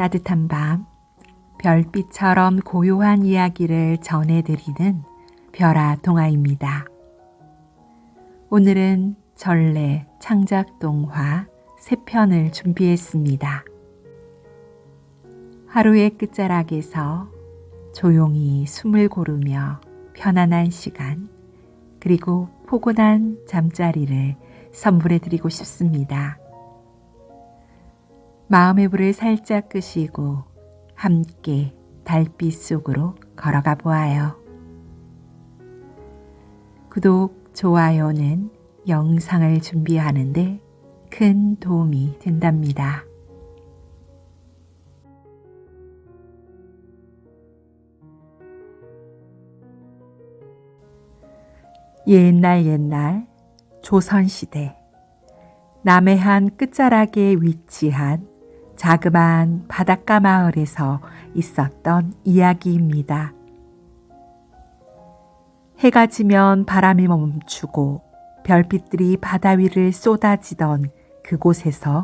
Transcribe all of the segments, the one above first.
따뜻한 밤, 별빛처럼 고요한 이야기를 전해드리는 별아 동화입니다. 오늘은 전래 창작동화 3편을 준비했습니다. 하루의 끝자락에서 조용히 숨을 고르며 편안한 시간, 그리고 포근한 잠자리를 선물해드리고 싶습니다. 마음의 불을 살짝 끄시고 함께 달빛 속으로 걸어가 보아요. 구독, 좋아요는 영상을 준비하는데 큰 도움이 된답니다. 옛날 조선시대 남해안 끝자락에 위치한 자그마한 바닷가 마을에서 있었던 이야기입니다. 해가 지면 바람이 멈추고 별빛들이 바다 위를 쏟아지던 그곳에서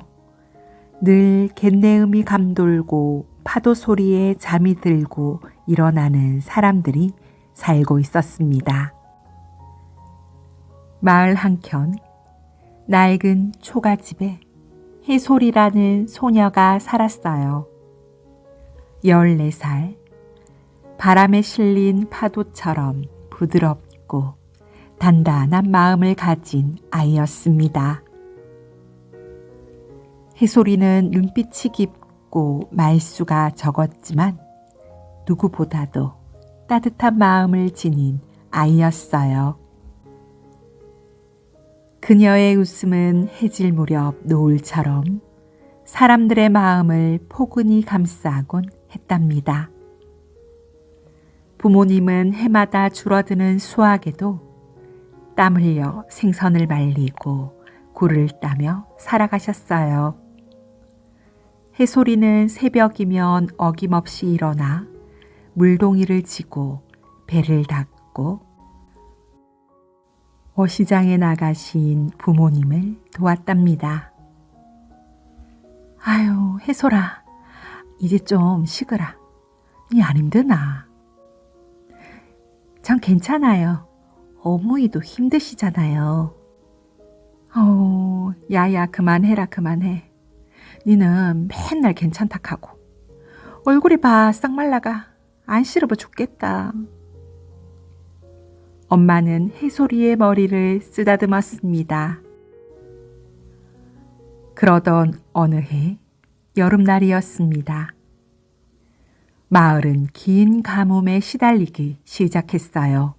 늘 갯내음이 감돌고 파도 소리에 잠이 들고 일어나는 사람들이 살고 있었습니다. 마을 한켠 낡은 초가집에 해솔이라는 소녀가 살았어요. 14살, 바람에 실린 파도처럼 부드럽고 단단한 마음을 가진 아이였습니다. 해솔이는 눈빛이 깊고 말수가 적었지만 누구보다도 따뜻한 마음을 지닌 아이였어요. 그녀의 웃음은 해질 무렵 노을처럼 사람들의 마음을 포근히 감싸곤 했답니다. 부모님은 해마다 줄어드는 수확에도 땀 흘려 생선을 말리고 굴을 따며 살아가셨어요. 해솔이는 새벽이면 어김없이 일어나 물동이를 지고 배를 닦고 어시장에 나가신 부모님을 도왔답니다. 아유, 해솔아, 이제 좀 쉬거라. 니 안 힘드나? 전 괜찮아요. 어머니도 힘드시잖아요. 야야, 그만해라, 그만해. 니는 맨날 괜찮다 하고. 얼굴이 바싹 말라가 안쓰러워 죽겠다. 엄마는 해솔이의 머리를 쓰다듬었습니다. 그러던 어느 해 여름날이었습니다. 마을은 긴 가뭄에 시달리기 시작했어요.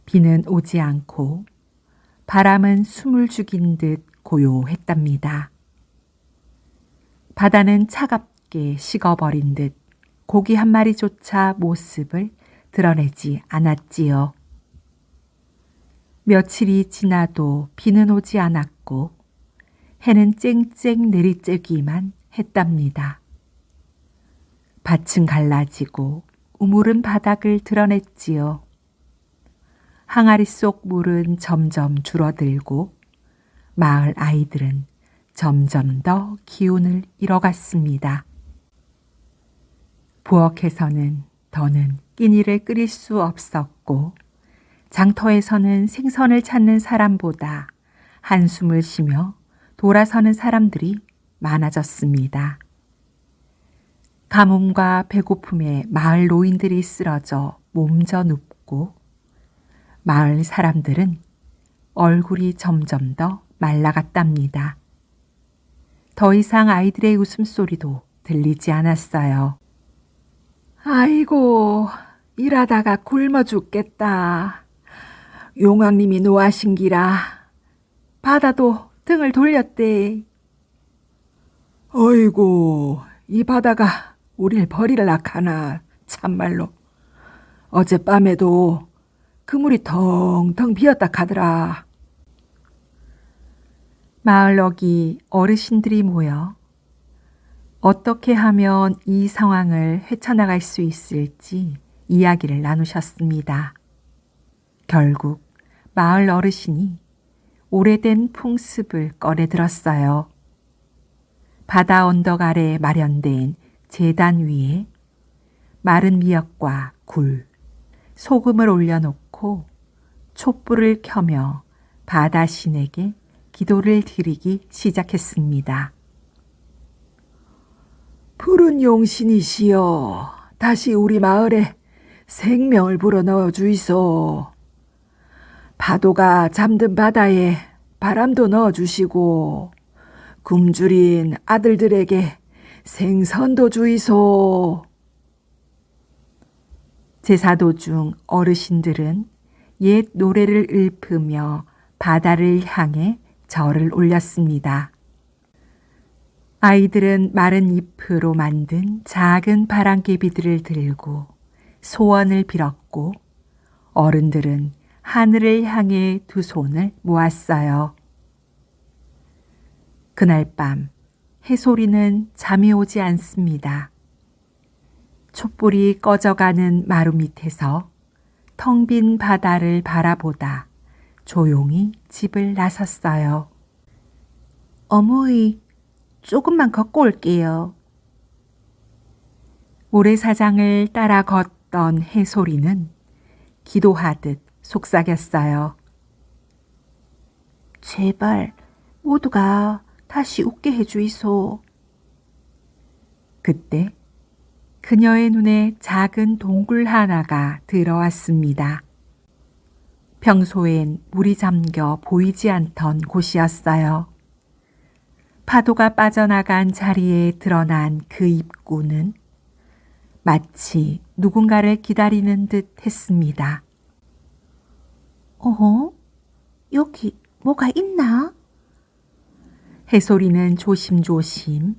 비는 오지 않고 바람은 숨을 죽인 듯 고요했답니다. 바다는 차갑게 식어버린 듯 고기 한 마리조차 모습을 드러내지 않았지요. 며칠이 지나도 비는 오지 않았고 해는 쨍쨍 내리쬐기만 했답니다. 밭은 갈라지고 우물은 바닥을 드러냈지요. 항아리 속 물은 점점 줄어들고 마을 아이들은 점점 더 기운을 잃어갔습니다. 부엌에서는 더는 끼니를 끓일 수 없었고 장터에서는 생선을 찾는 사람보다 한숨을 쉬며 돌아서는 사람들이 많아졌습니다. 가뭄과 배고픔에 마을 노인들이 쓰러져 몸져 눕고 마을 사람들은 얼굴이 점점 더 말라갔답니다. 더 이상 아이들의 웃음소리도 들리지 않았어요. 아이고, 일하다가 굶어 죽겠다. 용왕님이 노하신기라 바다도 등을 돌렸대. 어이구, 이 바다가 우릴 버리려 하나 참말로. 어젯밤에도 그물이 텅텅 비었다 카더라. 마을 어기 어르신들이 모여 어떻게 하면 이 상황을 헤쳐나갈 수 있을지 이야기를 나누셨습니다. 결국 마을 어르신이 오래된 풍습을 꺼내들었어요. 바다 언덕 아래 마련된 제단 위에 마른 미역과 굴, 소금을 올려놓고 촛불을 켜며 바다 신에게 기도를 드리기 시작했습니다. 푸른 용신이시여, 다시 우리 마을에 생명을 불어넣어 주이소. 파도가 잠든 바다에 바람도 넣어주시고 굶주린 아들들에게 생선도 주이소. 제사 도중 어르신들은 옛 노래를 읊으며 바다를 향해 절을 올렸습니다. 아이들은 마른 잎으로 만든 작은 바람개비들을 들고 소원을 빌었고 어른들은 하늘을 향해 두 손을 모았어요. 그날 밤 해솔이는 잠이 오지 않습니다. 촛불이 꺼져가는 마루 밑에서 텅 빈 바다를 바라보다 조용히 집을 나섰어요. 어머니, 조금만 걷고 올게요. 모래사장을 따라 걷던 해솔이는 기도하듯 속삭였어요. 제발 모두가 다시 웃게 해주이소. 그때 그녀의 눈에 작은 동굴 하나가 들어왔습니다. 평소엔 물이 잠겨 보이지 않던 곳이었어요. 파도가 빠져나간 자리에 드러난 그 입구는 마치 누군가를 기다리는 듯 했습니다. 여기 뭐가 있나? 해솔이는 조심조심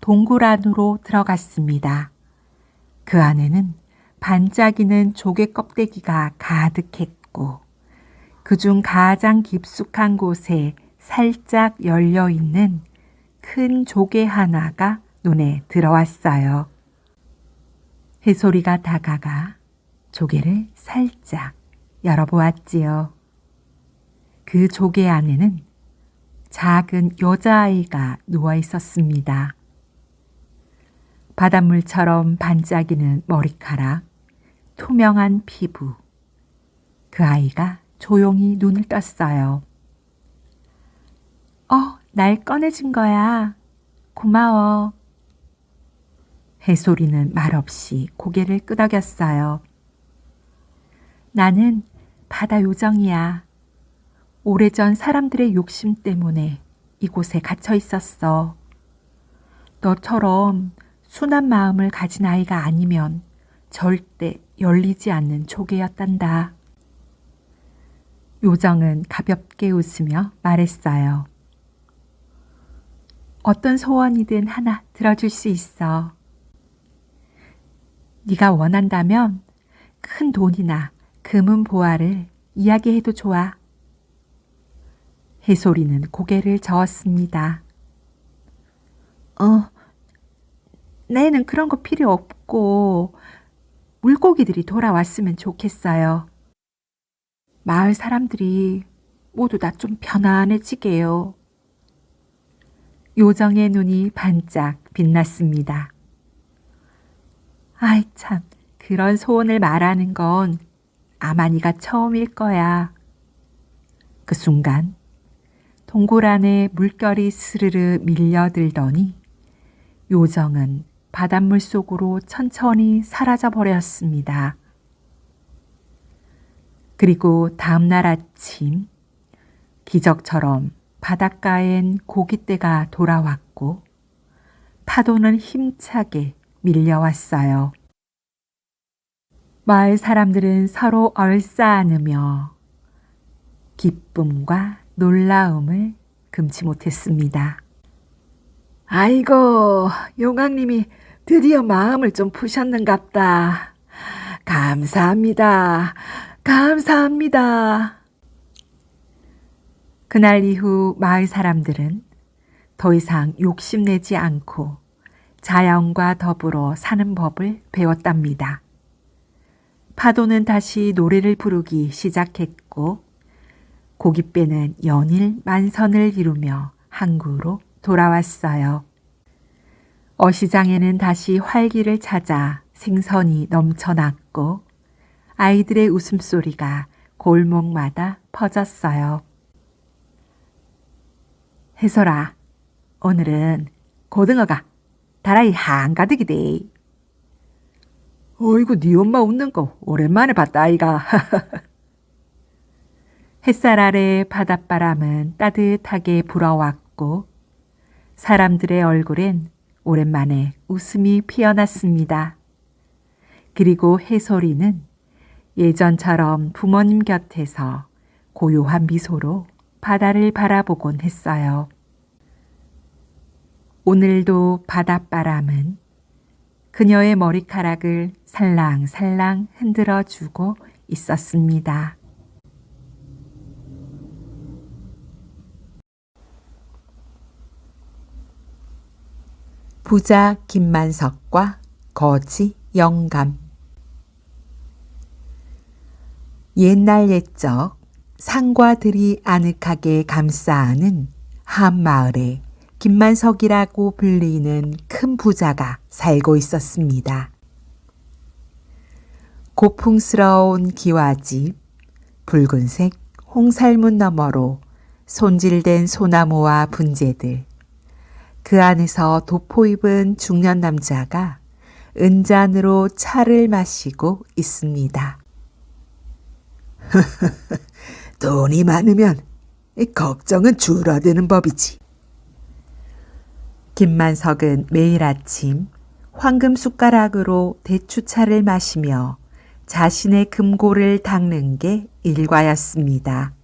동굴 안으로 들어갔습니다. 그 안에는 반짝이는 조개 껍데기가 가득했고 그중 가장 깊숙한 곳에 살짝 열려있는 큰 조개 하나가 눈에 들어왔어요. 해솔이가 다가가 조개를 살짝 열어보았지요. 그 조개 안에는 작은 여자아이가 누워 있었습니다. 바닷물처럼 반짝이는 머리카락, 투명한 피부. 그 아이가 조용히 눈을 떴어요. 날 꺼내준 거야. 고마워. 해솔이는 말없이 고개를 끄덕였어요. 나는 바다 요정이야. 오래전 사람들의 욕심 때문에 이곳에 갇혀 있었어. 너처럼 순한 마음을 가진 아이가 아니면 절대 열리지 않는 조개였단다. 요정은 가볍게 웃으며 말했어요. 어떤 소원이든 하나 들어줄 수 있어. 네가 원한다면 큰 돈이나 금은 보화를 이야기해도 좋아. 해솔이는 고개를 저었습니다. 내는 그런 거 필요 없고 물고기들이 돌아왔으면 좋겠어요. 마을 사람들이 모두 다 좀 편안해지게요. 요정의 눈이 반짝 빛났습니다. 아이 참, 그런 소원을 말하는 건 아마 네가 처음일 거야. 그 순간 동굴 안에 물결이 스르르 밀려들더니 요정은 바닷물 속으로 천천히 사라져 버렸습니다. 그리고 다음날 아침 기적처럼 바닷가엔 고깃대가 돌아왔고 파도는 힘차게 밀려왔어요. 마을 사람들은 서로 얼싸안으며 기쁨과 놀라움을 금치 못했습니다. 아이고, 용왕님이 드디어 마음을 좀 푸셨는갑다. 감사합니다. 감사합니다. 그날 이후 마을 사람들은 더 이상 욕심내지 않고 자연과 더불어 사는 법을 배웠답니다. 파도는 다시 노래를 부르기 시작했고 고깃배는 연일 만선을 이루며 항구로 돌아왔어요. 어시장에는 다시 활기를 찾아 생선이 넘쳐났고 아이들의 웃음소리가 골목마다 퍼졌어요. 혜솔아, 오늘은 고등어가 다라이 한가득이대. 어이구, 네 엄마 웃는 거 오랜만에 봤다 아이가. 햇살 아래 바닷바람은 따뜻하게 불어왔고 사람들의 얼굴엔 오랜만에 웃음이 피어났습니다. 그리고 해솔이는 예전처럼 부모님 곁에서 고요한 미소로 바다를 바라보곤 했어요. 오늘도 바닷바람은 그녀의 머리카락을 살랑살랑 흔들어 주고 있었습니다. 부자 김만석과 거지 영감. 옛날 옛적 산과 들이 아늑하게 감싸안은 한마을에 김만석이라고 불리는 큰 부자가 살고 있었습니다. 고풍스러운 기와집, 붉은색 홍살문 너머로 손질된 소나무와 분재들, 그 안에서 도포 입은 중년 남자가 은잔으로 차를 마시고 있습니다. 돈이 많으면 걱정은 줄어드는 법이지. 김만석은 매일 아침 황금 숟가락으로 대추차를 마시며 자신의 금고를 닦는 게 일과였습니다.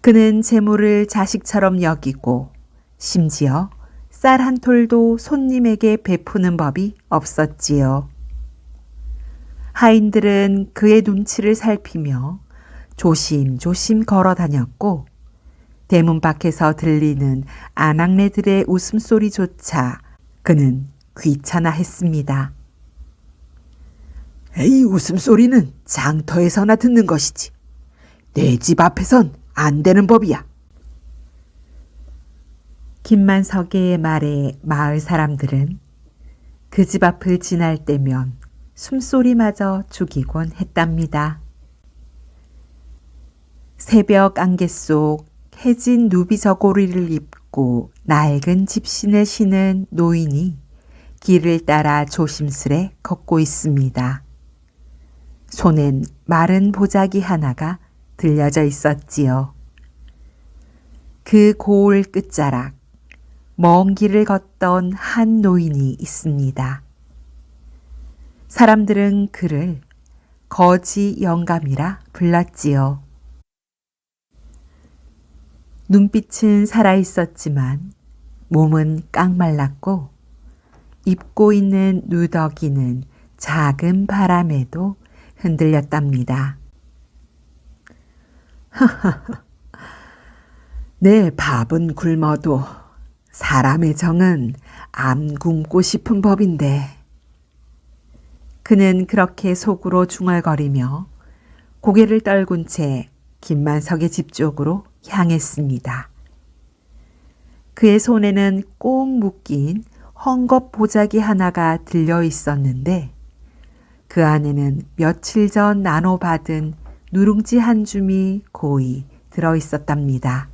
그는 재물을 자식처럼 여기고 심지어 쌀 한 톨도 손님에게 베푸는 법이 없었지요. 하인들은 그의 눈치를 살피며 조심조심 걸어 다녔고 대문 밖에서 들리는 아낙네들의 웃음소리조차 그는 귀찮아했습니다. 이 웃음소리는 장터에서나 듣는 것이지. 내 집 앞에선 안 되는 법이야. 김만석의 말에 마을 사람들은 그 집 앞을 지날 때면 숨소리마저 죽이곤 했답니다. 새벽 안개 속 해진 누비 저고리를 입고 낡은 집신을 신은 노인이 길을 따라 조심스레 걷고 있습니다. 손엔 마른 보자기 하나가 들려져 있었지요. 그 고을 끝자락, 먼 길을 걷던 한 노인이 있습니다. 사람들은 그를 거지 영감이라 불렀지요. 눈빛은 살아있었지만 몸은 깡말랐고 입고 있는 누더기는 작은 바람에도 흔들렸답니다. 내 밥은 굶어도 사람의 정은 안 굶고 싶은 법인데. 그는 그렇게 속으로 중얼거리며 고개를 떨군 채 김만석의 집 쪽으로 향했습니다. 그의 손에는 꼭 묶인 헝겊 보자기 하나가 들려 있었는데 그 안에는 며칠 전 나눠받은 누룽지 한 줌이 고이 들어 있었답니다.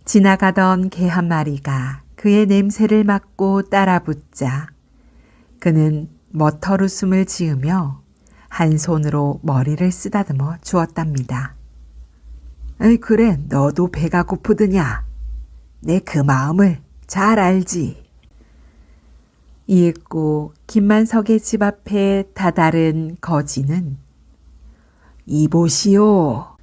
지나가던 개 한 마리가 그의 냄새를 맡고 따라붙자 그는 머털웃음을 지으며 한 손으로 머리를 쓰다듬어 주었답니다. 그래, 너도 배가 고프드냐? 내 그 마음을 잘 알지. 이윽고 김만석의 집 앞에 다다른 거지는 이보시오.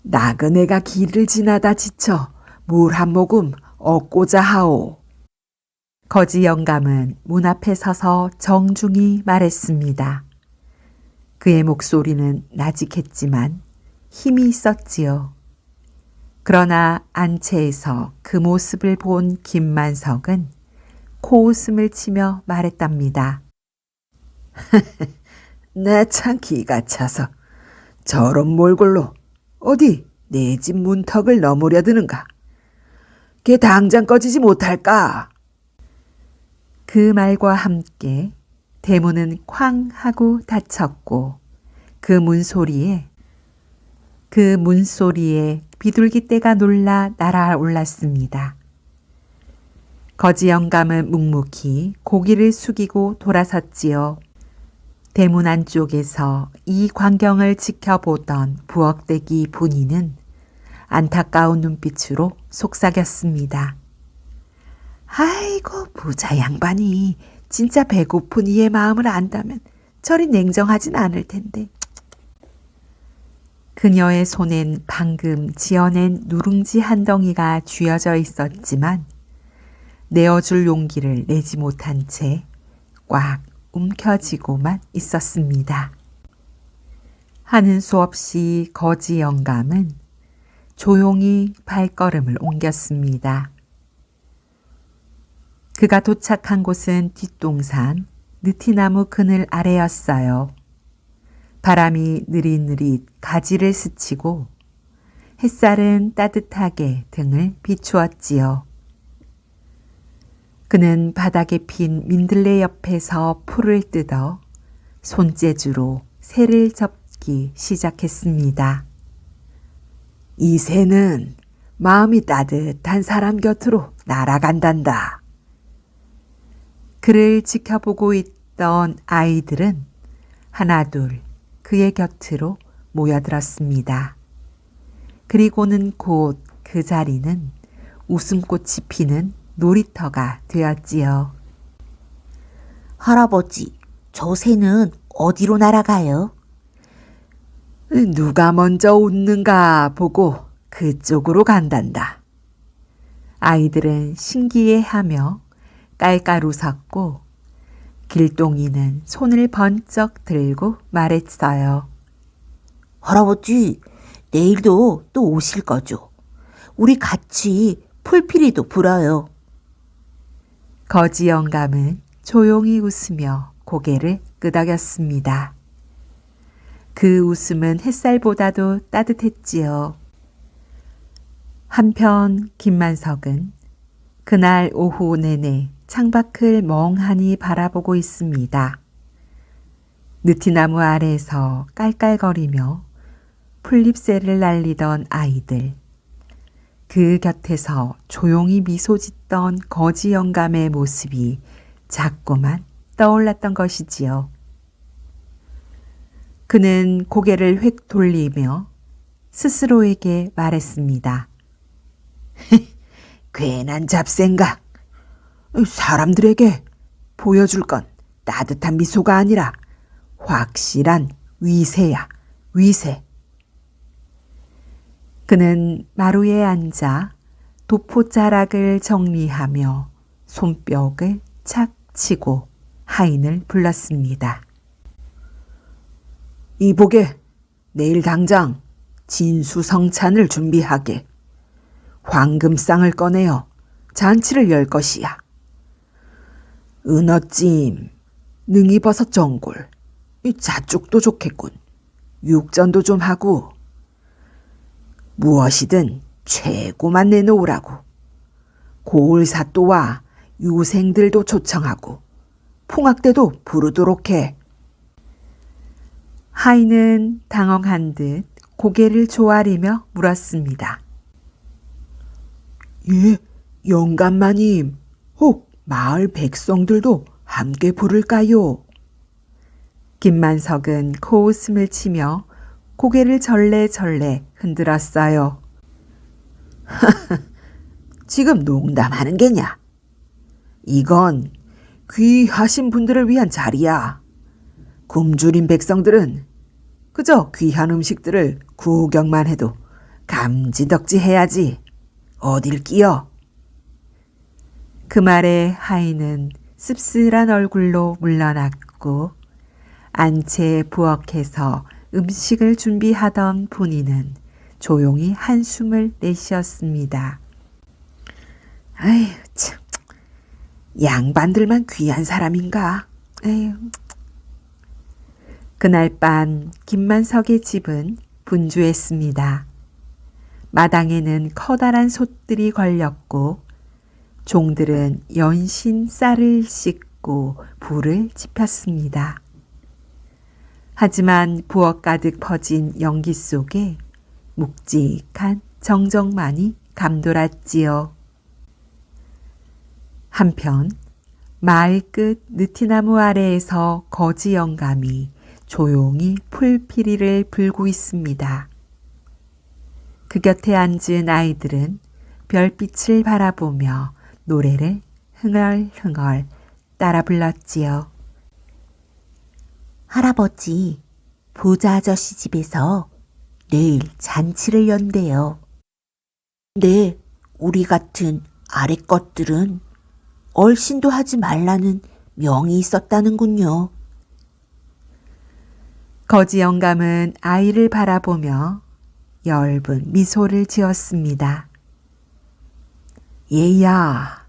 나그네가 길을 지나다 지쳐 물 한 모금 얻고자 하오. 거지 영감은 문 앞에 서서 정중히 말했습니다. 그의 목소리는 나직했지만 힘이 있었지요. 그러나 안채에서 그 모습을 본 김만석은 코웃음을 치며 말했답니다. 내 참 기가 차서 저런 몰골로 어디 내 집 문턱을 넘으려 드는가. 걔 당장 꺼지지 못할까? 그 말과 함께 대문은 쾅 하고 닫혔고 그 문소리에 비둘기떼가 놀라 날아올랐습니다. 거지 영감은 묵묵히 고개를 숙이고 돌아섰지요. 대문 안쪽에서 이 광경을 지켜보던 부엌대기 분이는 안타까운 눈빛으로 속삭였습니다. 아이고 부자 양반이 진짜 배고픈 이의 마음을 안다면 저리 냉정하진 않을 텐데. 그녀의 손엔 방금 지어낸 누룽지 한 덩이가 쥐어져 있었지만 내어줄 용기를 내지 못한 채 꽉 움켜쥐고만 있었습니다. 하는 수 없이 거지 영감은 조용히 발걸음을 옮겼습니다. 그가 도착한 곳은 뒷동산 느티나무 그늘 아래였어요. 바람이 느릿느릿 가지를 스치고 햇살은 따뜻하게 등을 비추었지요. 그는 바닥에 핀 민들레 옆에서 풀을 뜯어 손재주로 새를 접기 시작했습니다. 이 새는 마음이 따뜻한 사람 곁으로 날아간단다. 그를 지켜보고 있던 아이들은 하나둘 그의 곁으로 모여들었습니다. 그리고는 곧 그 자리는 웃음꽃이 피는 놀이터가 되었지요. 할아버지, 저 새는 어디로 날아가요? 누가 먼저 웃는가 보고 그쪽으로 간단다. 아이들은 신기해하며 깔깔 웃었고 길동이는 손을 번쩍 들고 말했어요. 할아버지, 내일도 또 오실 거죠? 우리 같이 풀피리도 불어요. 거지 영감은 조용히 웃으며 고개를 끄덕였습니다. 그 웃음은 햇살보다도 따뜻했지요. 한편 김만석은 그날 오후 내내 창밖을 멍하니 바라보고 있습니다. 느티나무 아래에서 깔깔거리며 풀잎새를 날리던 아이들, 그 곁에서 조용히 미소 짓던 거지 영감의 모습이 자꾸만 떠올랐던 것이지요. 그는 고개를 휙 돌리며 스스로에게 말했습니다. 괜한 잡생각. 사람들에게 보여줄 건 따뜻한 미소가 아니라 확실한 위세야, 위세. 그는 마루에 앉아 도포자락을 정리하며 손뼉을 착 치고 하인을 불렀습니다. 이보게, 내일 당장 진수성찬을 준비하게. 황금상을 꺼내어 잔치를 열 것이야. 은어찜, 능이버섯 전골, 자쪽도 좋겠군. 육전도 좀 하고. 무엇이든 최고만 내놓으라고. 고을사또와 유생들도 초청하고 풍악대도 부르도록 해. 하인은 당황한 듯 고개를 조아리며 물었습니다. 예, 영감마님, 혹 마을 백성들도 함께 부를까요? 김만석은 코웃음을 치며 고개를 절레절레 흔들었어요. 지금 농담하는 게냐? 이건 귀하신 분들을 위한 자리야. 굶주린 백성들은 그저 귀한 음식들을 구경만 해도 감지덕지 해야지. 어딜 끼어? 그 말에 하인은 씁쓸한 얼굴로 물러났고 안채 부엌에서 음식을 준비하던 분이는 조용히 한숨을 내쉬었습니다. 아휴 참, 양반들만 귀한 사람인가? 에휴. 그날 밤 김만석의 집은 분주했습니다. 마당에는 커다란 솥들이 걸렸고 종들은 연신 쌀을 씻고 불을 지폈습니다. 하지만 부엌 가득 퍼진 연기 속에 묵직한 정적만이 감돌았지요. 한편 마을 끝 느티나무 아래에서 거지 영감이 조용히 풀피리를 불고 있습니다. 그 곁에 앉은 아이들은 별빛을 바라보며 노래를 흥얼흥얼 따라 불렀지요. 할아버지, 부자 아저씨 집에서 내일 잔치를 연대요. 네, 우리 같은 아래 것들은 얼씬도 하지 말라는 명이 있었다는군요. 거지 영감은 아이를 바라보며 엷은 미소를 지었습니다. 얘야,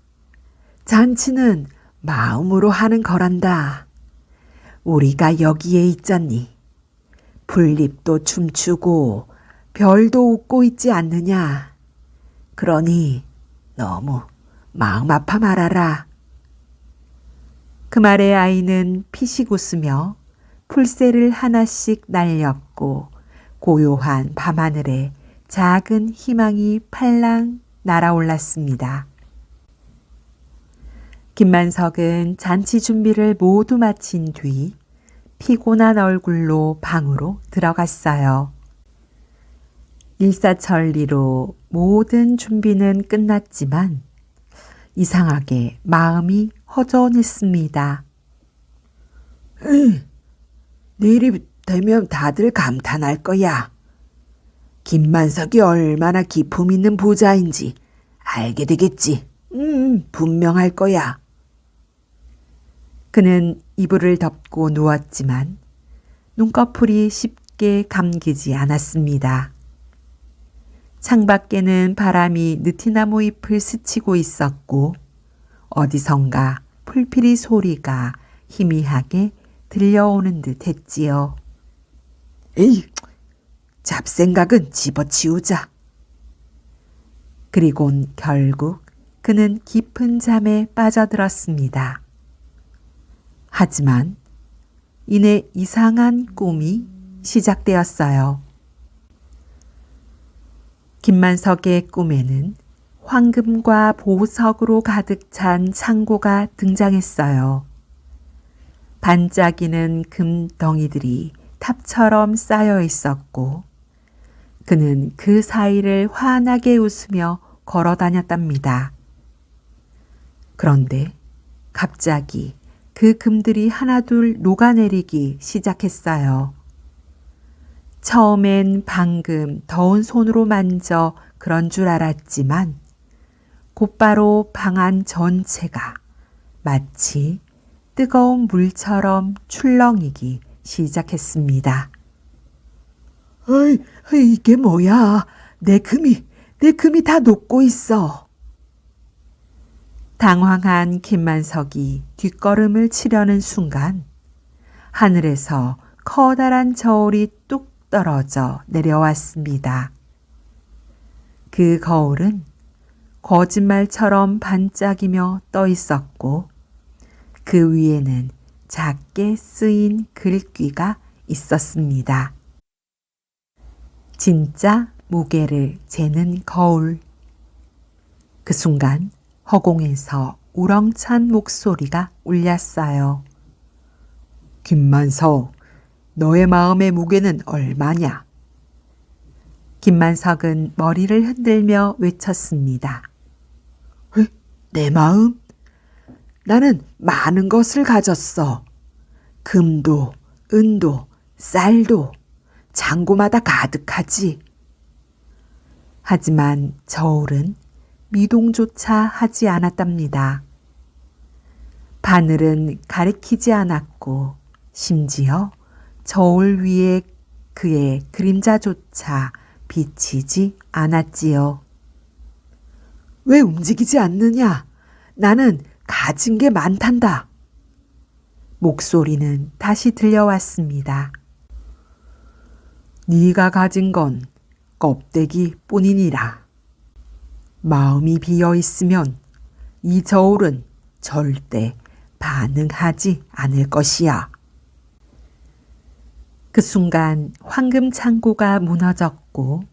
잔치는 마음으로 하는 거란다. 우리가 여기에 있잖니. 풀잎도 춤추고 별도 웃고 있지 않느냐. 그러니 너무 마음 아파 말아라. 그 말에 아이는 피식 웃으며 풀새를 하나씩 날렸고 고요한 밤하늘에 작은 희망이 팔랑 날아올랐습니다. 김만석은 잔치 준비를 모두 마친 뒤 피곤한 얼굴로 방으로 들어갔어요. 일사천리로 모든 준비는 끝났지만 이상하게 마음이 허전했습니다. 내일이 되면 다들 감탄할 거야. 김만석이 얼마나 기품 있는 부자인지 알게 되겠지. 분명할 거야. 그는 이불을 덮고 누웠지만 눈꺼풀이 쉽게 감기지 않았습니다. 창밖에는 바람이 느티나무 잎을 스치고 있었고 어디선가 풀피리 소리가 희미하게 들려오는 듯 했지요. 에이, 잡생각은 집어치우자. 그리곤 결국 그는 깊은 잠에 빠져들었습니다. 하지만 이내 이상한 꿈이 시작되었어요. 김만석의 꿈에는 황금과 보석으로 가득 찬 창고가 등장했어요. 반짝이는 금덩이들이 탑처럼 쌓여 있었고 그는 그 사이를 환하게 웃으며 걸어 다녔답니다. 그런데 갑자기 그 금들이 하나둘 녹아내리기 시작했어요. 처음엔 방금 더운 손으로 만져 그런 줄 알았지만 곧바로 방 안 전체가 마치 뜨거운 물처럼 출렁이기 시작했습니다. 이게 뭐야? 내 금이 다 녹고 있어. 당황한 김만석이 뒷걸음을 치려는 순간 하늘에서 커다란 저울이 뚝 떨어져 내려왔습니다. 그 거울은 거짓말처럼 반짝이며 떠 있었고 그 위에는 작게 쓰인 글귀가 있었습니다. 진짜 무게를 재는 거울. 그 순간 허공에서 우렁찬 목소리가 울렸어요. 김만석, 너의 마음의 무게는 얼마냐? 김만석은 머리를 흔들며 외쳤습니다. 내 마음? 나는 많은 것을 가졌어. 금도, 은도, 쌀도 창고마다 가득하지. 하지만 저울은 미동조차 하지 않았답니다. 바늘은 가리키지 않았고 심지어 저울 위에 그의 그림자조차 비치지 않았지요. 왜 움직이지 않느냐? 나는 가진 게 많단다. 목소리는 다시 들려왔습니다. 네가 가진 건 껍데기 뿐이니라. 마음이 비어 있으면 이 저울은 절대 반응하지 않을 것이야. 그 순간 황금 창고가 무너졌고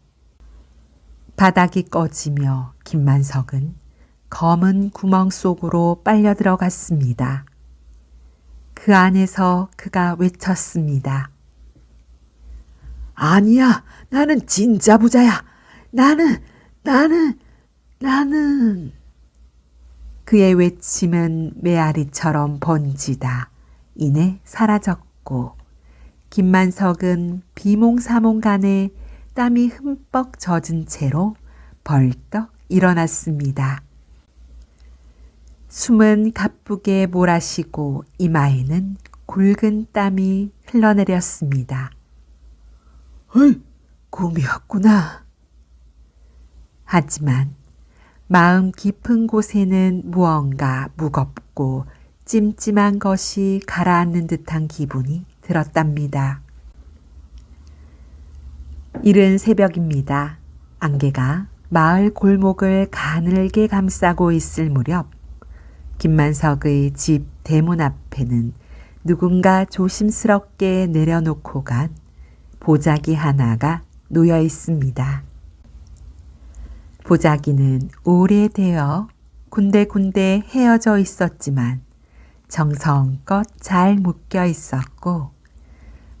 바닥이 꺼지며 김만석은 검은 구멍 속으로 빨려 들어갔습니다. 그 안에서 그가 외쳤습니다. 아니야, 나는 진짜 부자야. 나는. 그의 외침은 메아리처럼 번지다 이내 사라졌고 김만석은 비몽사몽간에 땀이 흠뻑 젖은 채로 벌떡 일어났습니다. 숨은 가쁘게 몰아쉬고 이마에는 굵은 땀이 흘러내렸습니다. 어이, 꿈이었구나. 하지만 마음 깊은 곳에는 무언가 무겁고 찜찜한 것이 가라앉는 듯한 기분이 들었답니다. 이른 새벽입니다. 안개가 마을 골목을 가늘게 감싸고 있을 무렵 김만석의 집 대문 앞에는 누군가 조심스럽게 내려놓고 간 보자기 하나가 놓여 있습니다. 보자기는 오래되어 군데군데 헤어져 있었지만 정성껏 잘 묶여 있었고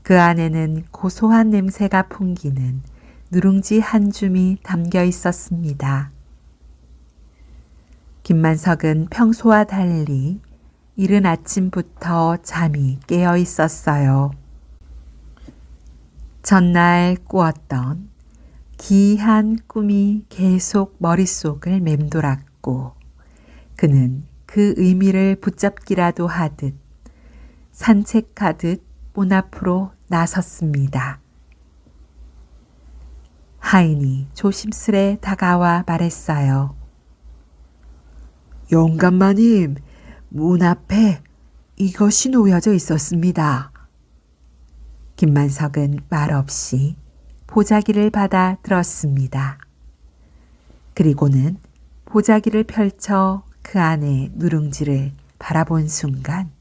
그 안에는 고소한 냄새가 풍기는 누룽지 한 줌이 담겨 있었습니다. 김만석은 평소와 달리 이른 아침부터 잠이 깨어 있었어요. 전날 꾸었던 기이한 꿈이 계속 머릿속을 맴돌았고 그는 그 의미를 붙잡기라도 하듯 산책하듯 문 앞으로 나섰습니다. 하인이 조심스레 다가와 말했어요. 영감마님, 문 앞에 이것이 놓여져 있었습니다. 김만석은 말없이 보자기를 받아 들었습니다. 그리고는 보자기를 펼쳐 그 안에 누룽지를 바라본 순간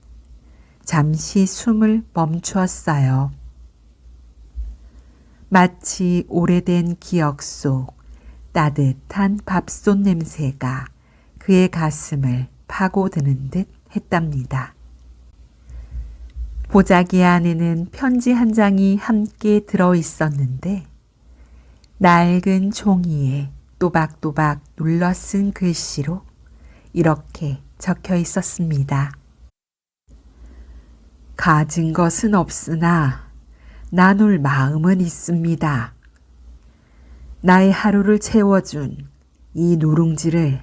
잠시 숨을 멈추었어요. 마치 오래된 기억 속 따뜻한 밥솥 냄새가 그의 가슴을 파고드는 듯 했답니다. 보자기 안에는 편지 한 장이 함께 들어 있었는데 낡은 종이에 또박또박 눌러 쓴 글씨로 이렇게 적혀 있었습니다. 가진 것은 없으나 나눌 마음은 있습니다. 나의 하루를 채워준 이 누룽지를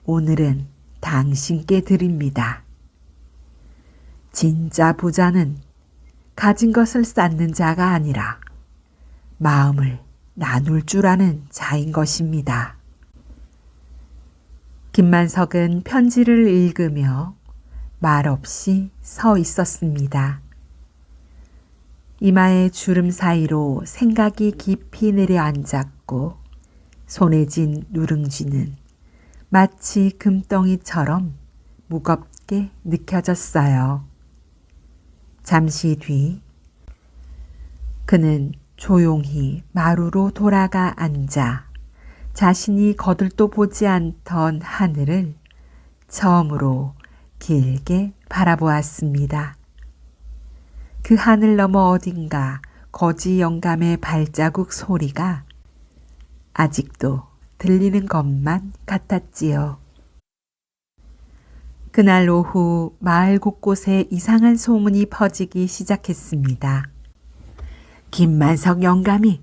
오늘은 당신께 드립니다. 진짜 부자는 가진 것을 쌓는 자가 아니라 마음을 나눌 줄 아는 자인 것입니다. 김만석은 편지를 읽으며 말없이 서 있었습니다. 이마의 주름 사이로 생각이 깊이 내려앉았고 손에 쥔 누룽지는 마치 금덩이처럼 무겁게 느껴졌어요. 잠시 뒤 그는 조용히 마루로 돌아가 앉아 자신이 거들떠 보지 않던 하늘을 처음으로 길게 바라보았습니다. 그 하늘 너머 어딘가 거지 영감의 발자국 소리가 아직도 들리는 것만 같았지요. 그날 오후 마을 곳곳에 이상한 소문이 퍼지기 시작했습니다. 김만석 영감이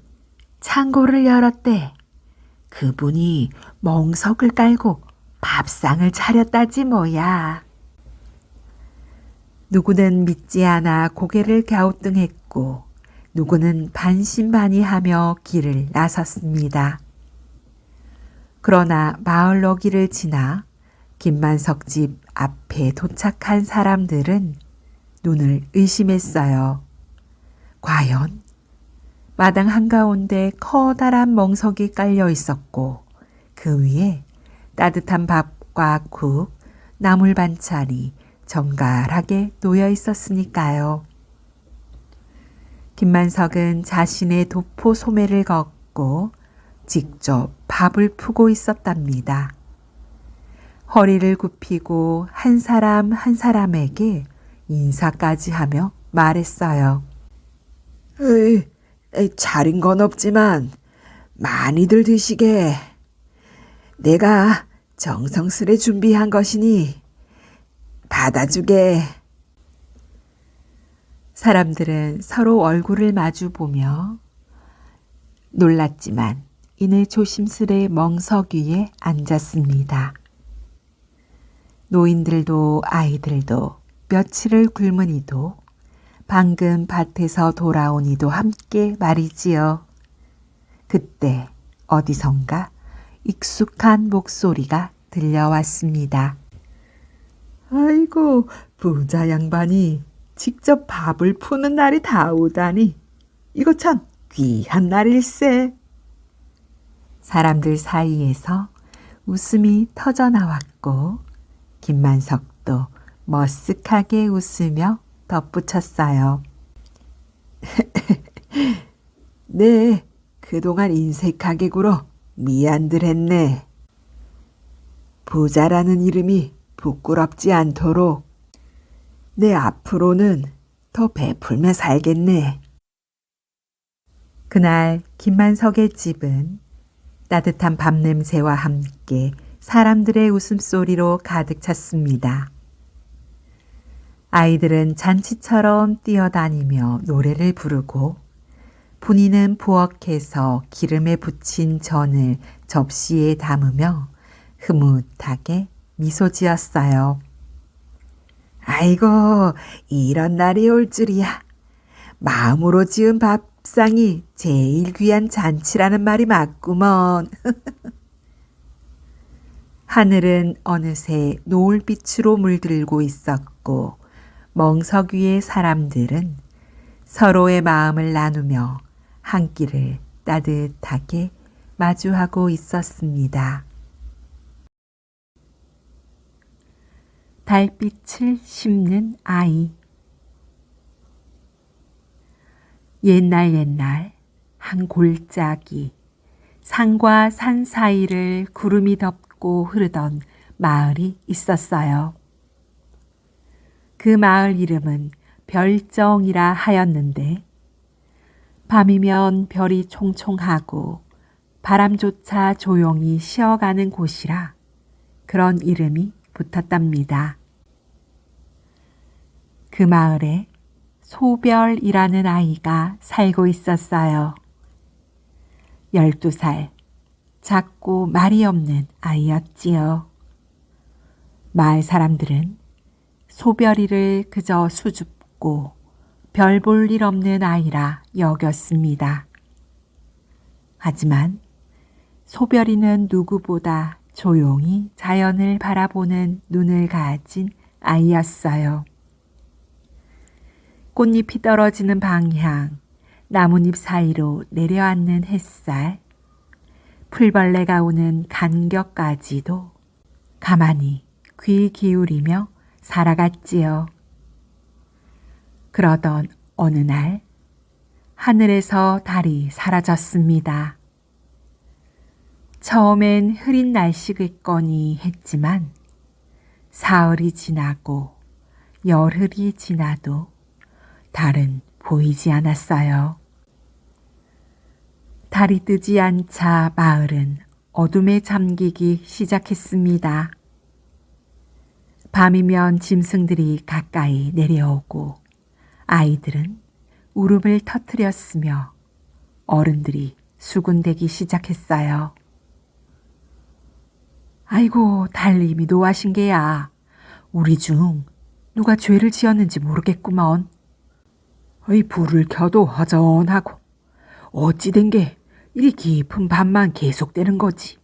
창고를 열었대. 그분이 멍석을 깔고 밥상을 차렸다지 뭐야. 누구는 믿지 않아 고개를 갸우뚱했고 누구는 반신반의하며 길을 나섰습니다. 그러나 마을 너기를 지나 김만석 집 앞에 도착한 사람들은 눈을 의심했어요. 과연 마당 한가운데 커다란 멍석이 깔려 있었고 그 위에 따뜻한 밥과 국, 나물 반찬이 정갈하게 놓여 있었으니까요. 김만석은 자신의 도포 소매를 걷고 직접 밥을 푸고 있었답니다. 허리를 굽히고 한 사람 한 사람에게 인사까지 하며 말했어요. 차린 건 없지만 많이들 드시게. 내가 정성스레 준비한 것이니 받아주게. 사람들은 서로 얼굴을 마주보며 놀랐지만 이내 조심스레 멍석 위에 앉았습니다. 노인들도 아이들도 며칠을 굶은 이도 방금 밭에서 돌아온 이도 함께 말이지요. 그때 어디선가 익숙한 목소리가 들려왔습니다. 아이고, 부자 양반이 직접 밥을 푸는 날이 다 오다니 이거 참 귀한 날일세. 사람들 사이에서 웃음이 터져나왔고 김만석도 머쓱하게 웃으며 덧붙였어요. 네, 그동안 인색하게 굴어 미안들 했네. 부자라는 이름이 부끄럽지 않도록 내 앞으로는 더 베풀며 살겠네. 그날 김만석의 집은 따뜻한 밥 냄새와 함께 사람들의 웃음소리로 가득 찼습니다. 아이들은 잔치처럼 뛰어다니며 노래를 부르고 분이는 부엌에서 기름에 부친 전을 접시에 담으며 흐뭇하게 미소 지었어요. 아이고, 이런 날이 올 줄이야. 마음으로 지은 밥상이 제일 귀한 잔치라는 말이 맞구먼. 하늘은 어느새 노을빛으로 물들고 있었고 멍석 위의 사람들은 서로의 마음을 나누며 한 끼를 따뜻하게 마주하고 있었습니다. 달빛을 씹는 아이. 옛날 한 골짜기, 산과 산 사이를 구름이 덮고 흐르던 마을이 있었어요. 그 마을 이름은 별정이라 하였는데 밤이면 별이 총총하고 바람조차 조용히 쉬어가는 곳이라 그런 이름이 붙었답니다. 그 마을에 소별이라는 아이가 살고 있었어요. 12살, 작고 말이 없는 아이였지요. 마을 사람들은 소별이를 그저 수줍고 별 볼 일 없는 아이라 여겼습니다. 하지만 소별이는 누구보다 조용히 자연을 바라보는 눈을 가진 아이였어요. 꽃잎이 떨어지는 방향, 나뭇잎 사이로 내려앉는 햇살, 풀벌레가 오는 간격까지도 가만히 귀 기울이며 살아갔지요. 그러던 어느 날 하늘에서 달이 사라졌습니다. 처음엔 흐린 날씨겠거니 했지만 사흘이 지나고 열흘이 지나도 달은 보이지 않았어요. 달이 뜨지 않자 마을은 어둠에 잠기기 시작했습니다. 밤이면 짐승들이 가까이 내려오고 아이들은 울음을 터뜨렸으며 어른들이 수군대기 시작했어요. 아이고, 달님이 노하신 게야. 우리 중 누가 죄를 지었는지 모르겠구먼. 불을 켜도 허전하고 어찌 된 게 이리 깊은 밤만 계속되는 거지.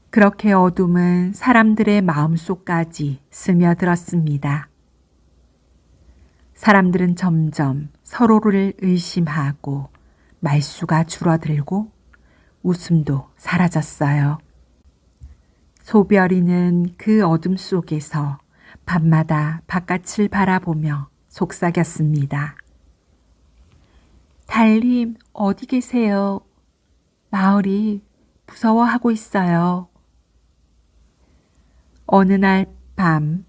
그렇게 어둠은 사람들의 마음속까지 스며들었습니다. 사람들은 점점 서로를 의심하고 말수가 줄어들고 웃음도 사라졌어요. 소별이는 그 어둠 속에서 밤마다 바깥을 바라보며 속삭였습니다. 달님, 어디 계세요? 마을이 무서워하고 있어요. 어느 날 밤,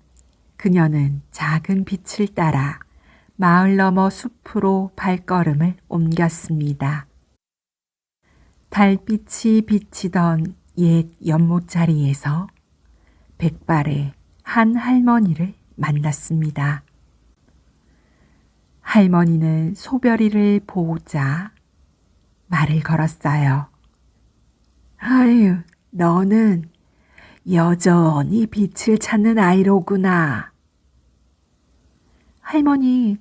그녀는 작은 빛을 따라 마을 너머 숲으로 발걸음을 옮겼습니다. 달빛이 비치던 옛 연못자리에서 백발의 한 할머니를 만났습니다. 할머니는 소별이를 보자 말을 걸었어요. 아유, 너는 여전히 빛을 찾는 아이로구나. 할머니,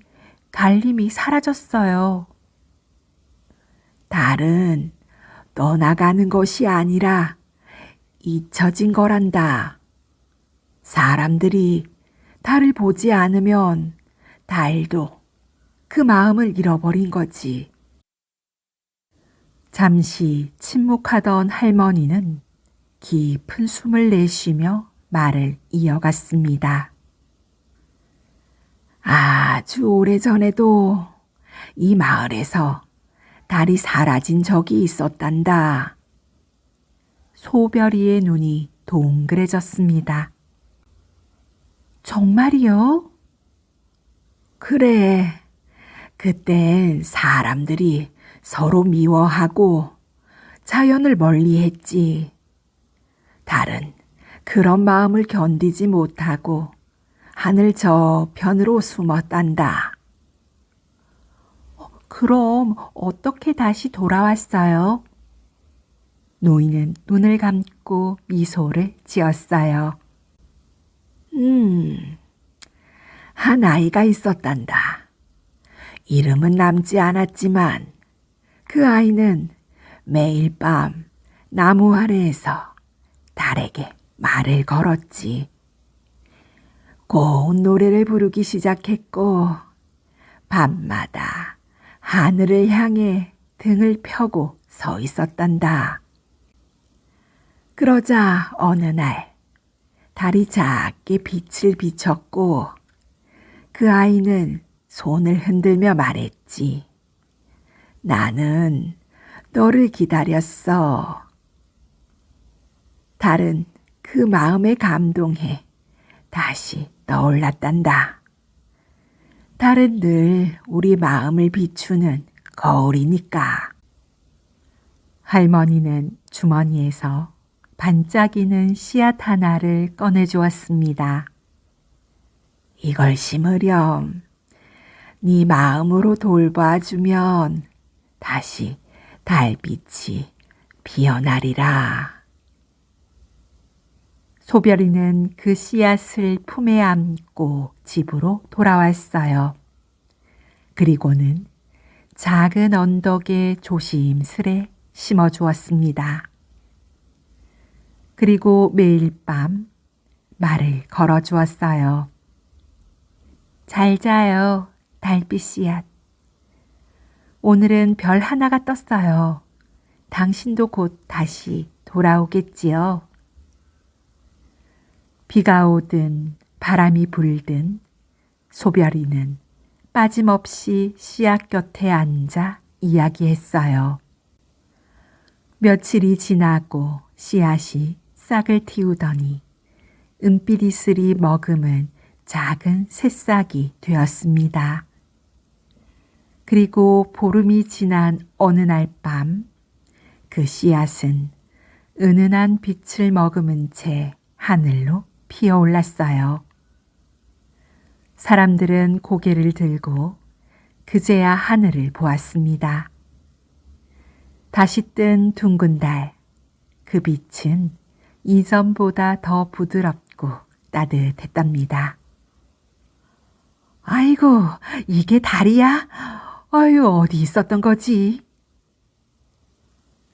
달님이 사라졌어요. 달은 떠나가는 것이 아니라 잊혀진 거란다. 사람들이 달을 보지 않으면 달도 그 마음을 잃어버린 거지. 잠시 침묵하던 할머니는 깊은 숨을 내쉬며 말을 이어갔습니다. 아주 오래전에도 이 마을에서 달이 사라진 적이 있었단다. 소별이의 눈이 동그래졌습니다. 정말이요? 그래. 그땐 사람들이 서로 미워하고 자연을 멀리했지. 달은 그런 마음을 견디지 못하고 하늘 저편으로 숨었단다. 그럼 어떻게 다시 돌아왔어요? 노인은 눈을 감고 미소를 지었어요. 한 아이가 있었단다. 이름은 남지 않았지만 그 아이는 매일 밤 나무 아래에서 달에게 말을 걸었지. 고운 노래를 부르기 시작했고 밤마다 하늘을 향해 등을 펴고 서 있었단다. 그러자 어느 날 달이 작게 빛을 비췄고 그 아이는 손을 흔들며 말했지. 나는 너를 기다렸어. 달은 그 마음에 감동해 다시 떠올랐단다. 달은 늘 우리 마음을 비추는 거울이니까. 할머니는 주머니에서 반짝이는 씨앗 하나를 꺼내주었습니다. 이걸 심으렴. 네 마음으로 돌봐주면 다시 달빛이 피어나리라. 소별이는 그 씨앗을 품에 안고 집으로 돌아왔어요. 그리고는 작은 언덕에 조심스레 심어주었습니다. 그리고 매일 밤 말을 걸어주었어요. 잘 자요, 달빛 씨앗. 오늘은 별 하나가 떴어요. 당신도 곧 다시 돌아오겠지요. 비가 오든 바람이 불든 소별이는 빠짐없이 씨앗 곁에 앉아 이야기했어요. 며칠이 지나고 씨앗이 싹을 틔우더니 은빛 이슬이 머금은 작은 새싹이 되었습니다. 그리고 보름이 지난 어느 날 밤 그 씨앗은 은은한 빛을 머금은 채 하늘로 피어올랐어요. 사람들은 고개를 들고 그제야 하늘을 보았습니다. 다시 뜬 둥근 달, 그 빛은 이전보다 더 부드럽고 따뜻했답니다. 아이고, 이게 달이야? 아유, 어디 있었던 거지?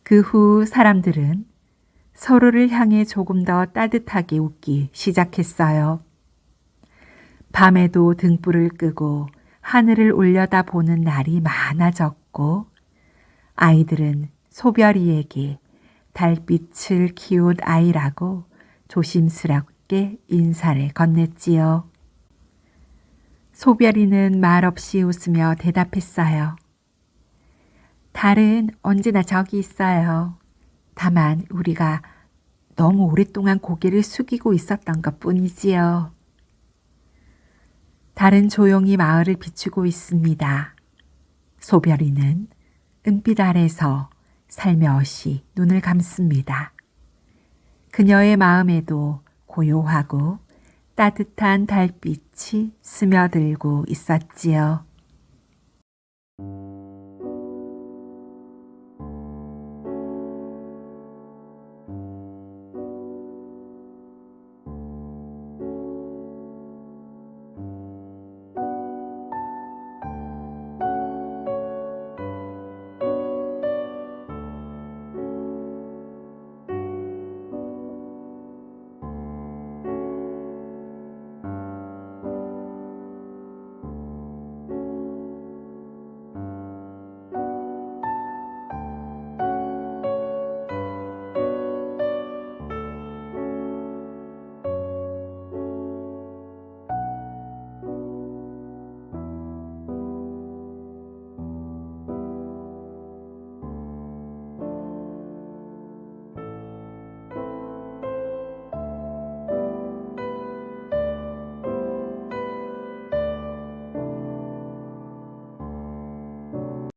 그 후 사람들은 서로를 향해 조금 더 따뜻하게 웃기 시작했어요. 밤에도 등불을 끄고 하늘을 올려다 보는 날이 많아졌고 아이들은 소별이에게 달빛을 키운 아이라고 조심스럽게 인사를 건넸지요. 소별이는 말없이 웃으며 대답했어요. 달은 언제나 저기 있어요. 다만 우리가 너무 오랫동안 고개를 숙이고 있었던 것 뿐이지요. 달은 조용히 마을을 비추고 있습니다. 소별이는 은빛 아래서 살며시 눈을 감습니다. 그녀의 마음에도 고요하고 따뜻한 달빛이 스며들고 있었지요.